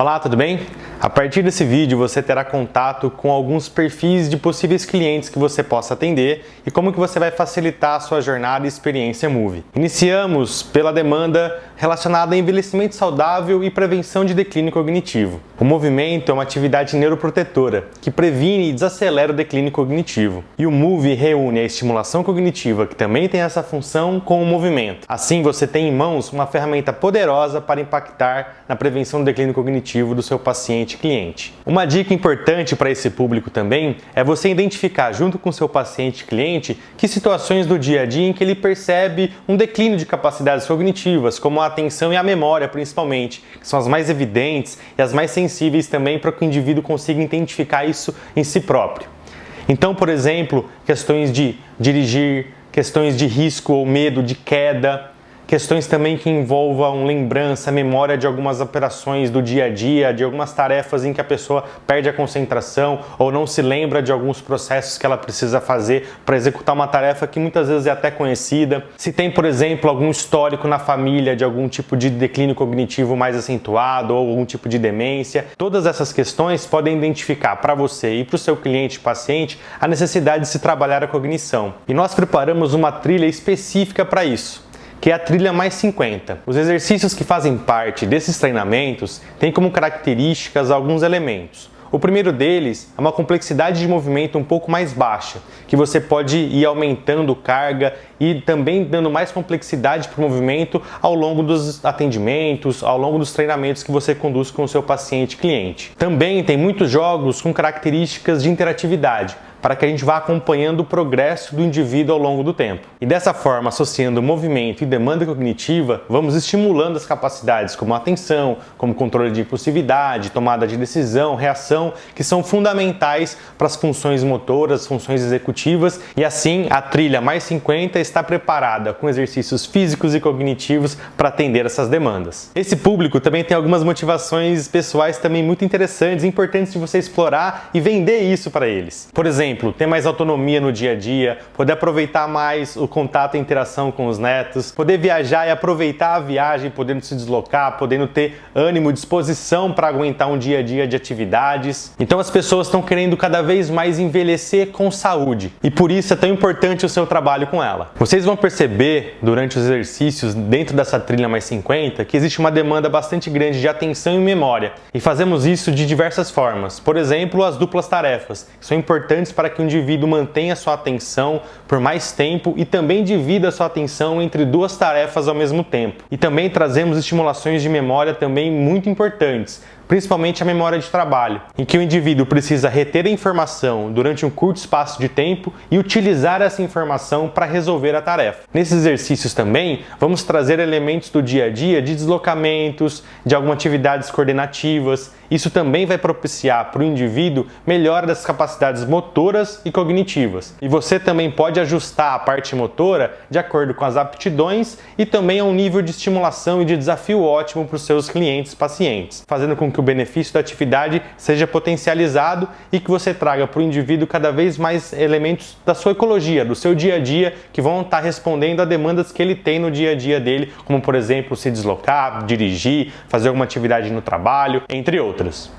Olá, tudo bem? A partir desse vídeo você terá contato com alguns perfis de possíveis clientes que você possa atender e como que você vai facilitar a sua jornada e experiência Moove. Iniciamos pela demanda relacionada a envelhecimento saudável e prevenção de declínio cognitivo. O movimento é uma atividade neuroprotetora que previne e desacelera o declínio cognitivo. E o Moove reúne a estimulação cognitiva, que também tem essa função, com o movimento. Assim você tem em mãos uma ferramenta poderosa para impactar na prevenção do declínio cognitivo do seu paciente-cliente. Uma dica importante para esse público também é você identificar junto com o seu paciente-cliente que situações do dia a dia em que ele percebe um declínio de capacidades cognitivas, como a atenção e a memória principalmente, que são as mais evidentes e as mais sensíveis também para que o indivíduo consiga identificar isso em si próprio. Então, por exemplo, questões de dirigir, questões de risco ou medo de queda, questões também que envolvam lembrança, memória de algumas operações do dia a dia, de algumas tarefas em que a pessoa perde a concentração ou não se lembra de alguns processos que ela precisa fazer para executar uma tarefa que muitas vezes é até conhecida. Se tem, por exemplo, algum histórico na família de algum tipo de declínio cognitivo mais acentuado ou algum tipo de demência, todas essas questões podem identificar para você e para o seu cliente paciente a necessidade de se trabalhar a cognição. E nós preparamos uma trilha específica para isso, que é a trilha mais 50. Os exercícios que fazem parte desses treinamentos têm como características alguns elementos. O primeiro deles é uma complexidade de movimento um pouco mais baixa, que você pode ir aumentando carga e também dando mais complexidade para o movimento ao longo dos atendimentos, ao longo dos treinamentos que você conduz com o seu paciente-cliente. Também tem muitos jogos com características de interatividade, para que a gente vá acompanhando o progresso do indivíduo ao longo do tempo. E dessa forma, associando movimento e demanda cognitiva, vamos estimulando as capacidades como atenção, como controle de impulsividade, tomada de decisão, reação, que são fundamentais para as funções motoras, funções executivas, e assim a trilha mais 50 está preparada com exercícios físicos e cognitivos para atender essas demandas. Esse público também tem algumas motivações pessoais também muito interessantes e importantes de você explorar e vender isso para eles. Por exemplo, ter mais autonomia no dia a dia, poder aproveitar mais o contato e interação com os netos, poder viajar e aproveitar a viagem, podendo se deslocar, podendo ter ânimo, disposição para aguentar um dia a dia de atividades. Então as pessoas estão querendo cada vez mais envelhecer com saúde e por isso é tão importante o seu trabalho com ela. Vocês vão perceber durante os exercícios dentro dessa trilha mais 50 que existe uma demanda bastante grande de atenção e memória e fazemos isso de diversas formas. Por exemplo, as duplas tarefas, que são importantes para que o indivíduo mantenha sua atenção por mais tempo e também divida sua atenção entre duas tarefas ao mesmo tempo. E também trazemos estimulações de memória também muito importantes, principalmente a memória de trabalho, em que o indivíduo precisa reter a informação durante um curto espaço de tempo e utilizar essa informação para resolver a tarefa. Nesses exercícios também, vamos trazer elementos do dia a dia de deslocamentos, de algumas atividades coordenativas. Isso também vai propiciar para o indivíduo melhora das capacidades motoras e cognitivas. E você também pode ajustar a parte motora de acordo com as aptidões e também a um nível de estimulação e de desafio ótimo para os seus clientes pacientes, fazendo com que o benefício da atividade seja potencializado e que você traga para o indivíduo cada vez mais elementos da sua ecologia, do seu dia a dia, que vão estar respondendo a demandas que ele tem no dia a dia dele, como por exemplo se deslocar, dirigir, fazer alguma atividade no trabalho, entre outras.